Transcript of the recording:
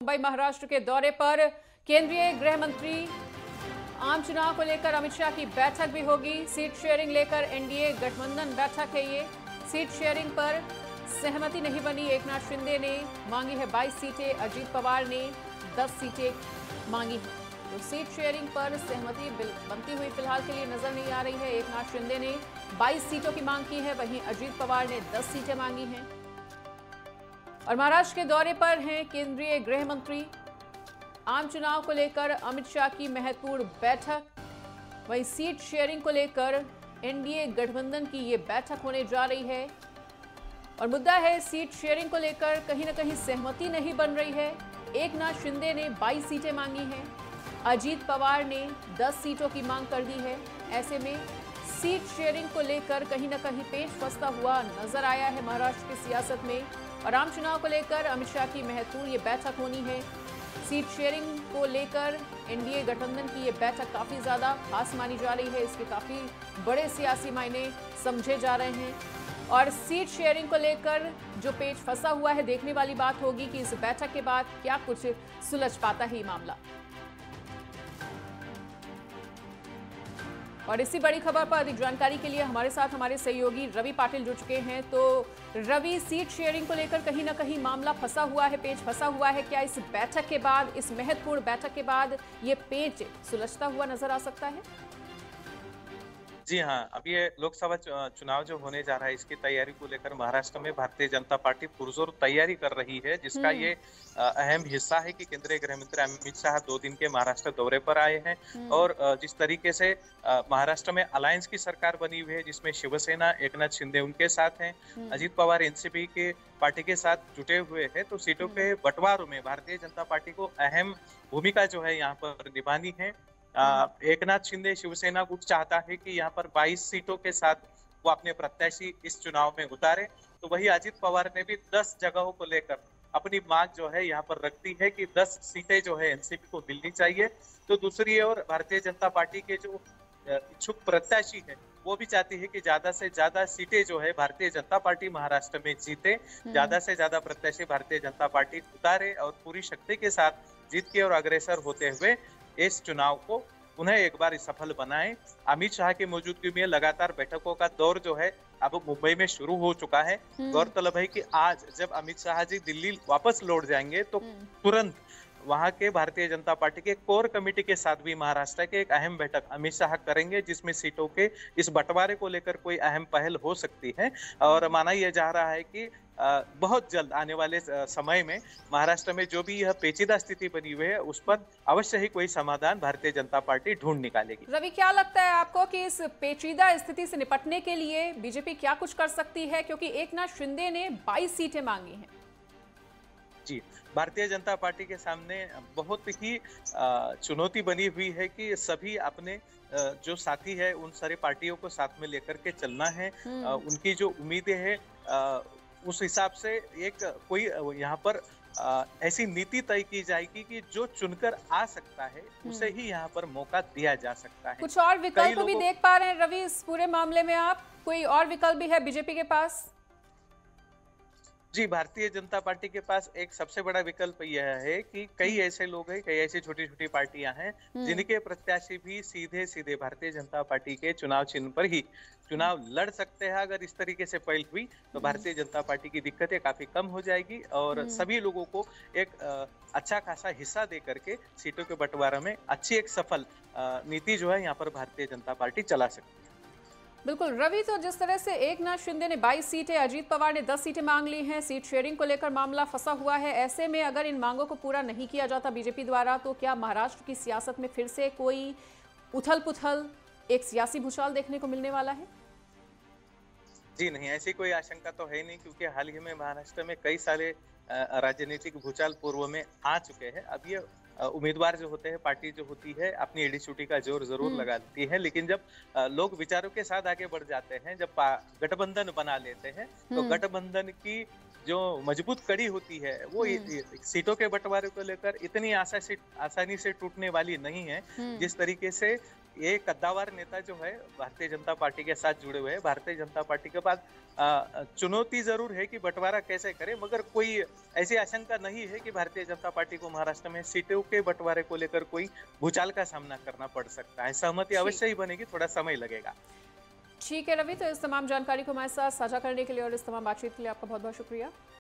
मुंबई महाराष्ट्र के दौरे पर केंद्रीय गृह मंत्री आम चुनाव को लेकर अमित शाह की बैठक भी होगी। सीट शेयरिंग लेकर एनडीए गठबंधन बैठक है। ये सीट शेयरिंग पर सहमति नहीं बनी। एकनाथ शिंदे ने मांगी है 22 सीटें, अजीत पवार ने 10 सीटें मांगी हैं। तो सीट शेयरिंग पर सहमति बनती हुई फिलहाल के लिए नजर नहीं आ रही है। एकनाथ शिंदे ने 22 सीटों की मांग की है, वहीं अजीत पवार ने 10 सीटें मांगी हैं। और महाराष्ट्र के दौरे पर हैं केंद्रीय गृह मंत्री। आम चुनाव को लेकर अमित शाह की महत्वपूर्ण बैठक, वहीं सीट शेयरिंग को लेकर एनडीए गठबंधन की ये बैठक होने जा रही है। और मुद्दा है सीट शेयरिंग को लेकर कहीं ना कहीं सहमति नहीं बन रही है। एकनाथ शिंदे ने 22 सीटें मांगी हैं, अजीत पवार ने 10 सीटों की मांग कर दी है। ऐसे में सीट शेयरिंग को लेकर कहीं ना कहीं पेच फंसता हुआ नजर आया है महाराष्ट्र की सियासत में। और आम चुनाव को लेकर अमित शाह की महत्वपूर्ण ये बैठक होनी है। सीट शेयरिंग को लेकर एनडीए गठबंधन की ये बैठक काफी ज्यादा खास मानी जा रही है। इसके काफी बड़े सियासी मायने समझे जा रहे हैं। और सीट शेयरिंग को लेकर जो पेच फंसा हुआ है, देखने वाली बात होगी कि इस बैठक के बाद क्या कुछ सुलझ पाता है ये मामला। और इसी बड़ी खबर पर अधिक जानकारी के लिए हमारे साथ हमारे सहयोगी रवि पाटिल जुड़ चुके हैं। तो रवि, सीट शेयरिंग को लेकर कहीं ना कहीं मामला फंसा हुआ है, पेच फंसा हुआ है। क्या इस बैठक के बाद, इस महत्वपूर्ण बैठक के बाद ये पेच सुलझता हुआ नजर आ सकता है? जी हाँ, अब ये लोकसभा चुनाव जो होने जा रहा है, इसकी तैयारी को लेकर महाराष्ट्र में भारतीय जनता पार्टी पुरजोर तैयारी कर रही है, जिसका ये अहम हिस्सा है कि केंद्रीय गृह मंत्री अमित शाह 2 दिन के महाराष्ट्र दौरे पर आए हैं। और जिस तरीके से महाराष्ट्र में अलायंस की सरकार बनी हुई है, जिसमें शिवसेना, एकनाथ शिंदे उनके साथ हैं, अजीत पवार एनसीपी के पार्टी के साथ जुटे हुए हैं, तो सीटों के बंटवारों में भारतीय जनता पार्टी को अहम भूमिका जो है यहाँ पर निभानी है। एकनाथ शिंदे शिवसेना गुट चाहता है कि यहाँ पर 22 सीटों के साथ वो अपने प्रत्याशी इस चुनाव में उतारे, तो वही अजीत पवार ने भी 10 जगहों को लेकर अपनी मांग जो है यहाँ पर रखती है कि 10 सीटें जो है एनसीपी को मिलनी चाहिए। तो दूसरी ओर भारतीय जनता पार्टी के जो इच्छुक प्रत्याशी है, वो भी चाहती है कि ज्यादा से ज्यादा सीटें जो है भारतीय जनता पार्टी महाराष्ट्र में जीते, ज्यादा से ज्यादा प्रत्याशी भारतीय जनता पार्टी उतारे और पूरी शक्ति के साथ जीत के और अग्रसर होते हुए इस चुनाव को उन्हें एक बार सफल बनाएं। अमित शाह की मौजूदगी में लगातार बैठकों का दौर जो है अब मुंबई में शुरू हो चुका है। गौरतलब है कि आज जब अमित शाह जी दिल्ली वापस लौट जाएंगे, तो तुरंत वहां के भारतीय जनता पार्टी के कोर कमेटी के साथ भी महाराष्ट्र के एक अहम बैठक अमित शाह करेंगे, जिसमें सीटों के इस बंटवारे को लेकर कोई अहम पहल हो सकती है। और माना यह जा रहा है कि बहुत जल्द आने वाले समय में महाराष्ट्र में जो भी यह पेचीदा स्थिति बनी हुई है, उस पर अवश्य ही कोई समाधान भारतीय जनता पार्टी ढूंढ निकालेगी। रवि, क्या लगता है आपको कि इस पेचीदा स्थिति से निपटने के लिए बीजेपी क्या कुछ कर सकती है? क्योंकि एकनाथ शिंदे ने 22 सीटें मांगी हैं। जी, भारतीय जनता पार्टी के सामने बहुत ही चुनौती बनी हुई है कि सभी अपने जो साथी है उन सारी पार्टियों को साथ में लेकर के चलना है। उनकी जो उम्मीदें हैं उस हिसाब से एक कोई यहाँ पर ऐसी नीति तय की जाएगी कि जो चुनकर आ सकता है उसे ही यहाँ पर मौका दिया जा सकता है। कुछ और विकल्प भी देख पा रहे हैं रवि इस पूरे मामले में? आप कोई और विकल्प भी है बीजेपी के पास? जी, भारतीय जनता पार्टी के पास एक सबसे बड़ा विकल्प यह है कि कई ऐसे लोग हैं, कई ऐसी छोटी छोटी पार्टियां हैं जिनके प्रत्याशी भी सीधे सीधे भारतीय जनता पार्टी के चुनाव चिन्ह पर ही चुनाव लड़ सकते हैं। अगर इस तरीके से पहल हुई तो भारतीय जनता पार्टी की दिक्कतें काफी कम हो जाएगी और सभी लोगों को एक अच्छा खासा हिस्सा दे करके सीटों के बंटवारा में अच्छी एक सफल नीति जो है यहाँ पर भारतीय जनता पार्टी चला सकती है। बिल्कुल रवि, तो जिस तरह से एकनाथ शिंदे ने 22 सीटें, अजीत पवार ने 10 सीटें मांग ली हैं, सीट शेयरिंग को लेकर मामला फंसा हुआ है। ऐसे में अगर इन मांगों को पूरा नहीं किया जाता बीजेपी द्वारा, तो क्या महाराष्ट्र की सियासत में फिर से कोई उथल पुथल, एक सियासी भूचाल देखने को मिलने वाला है? जी नहीं, ऐसी कोई आशंका तो है नहीं, क्योंकि हाल ही में महाराष्ट्र में कई सारे राजनीतिक भूचाल पूर्व में आ चुके हैं। अब ये उम्मीदवार जो होते हैं, पार्टी जो होती है, अपनी एड़ी चूटी का जोर जरूर लगाती है, लेकिन जब लोग विचारों के साथ आगे बढ़ जाते हैं, जब गठबंधन बना लेते हैं, तो गठबंधन की जो मजबूत कड़ी होती है वो सीटों के बंटवारे को लेकर इतनी आसानी से टूटने वाली नहीं है। जिस तरीके से ये कद्दावर नेता जो है भारतीय जनता पार्टी के साथ जुड़े हुए हैं, भारतीय जनता पार्टी के पास चुनौती जरूर है कि बंटवारा कैसे करे, मगर कोई ऐसी आशंका नहीं है कि भारतीय जनता पार्टी को महाराष्ट्र में सीटों के बंटवारे को लेकर कोई भूचाल का सामना करना पड़ सकता है। सहमति अवश्य ही बनेगी, थोड़ा समय लगेगा। ठीक है रवि, तो इस तमाम जानकारी को हमारे साथ साझा करने के लिए और इस तमाम बातचीत के लिए आपका बहुत बहुत शुक्रिया।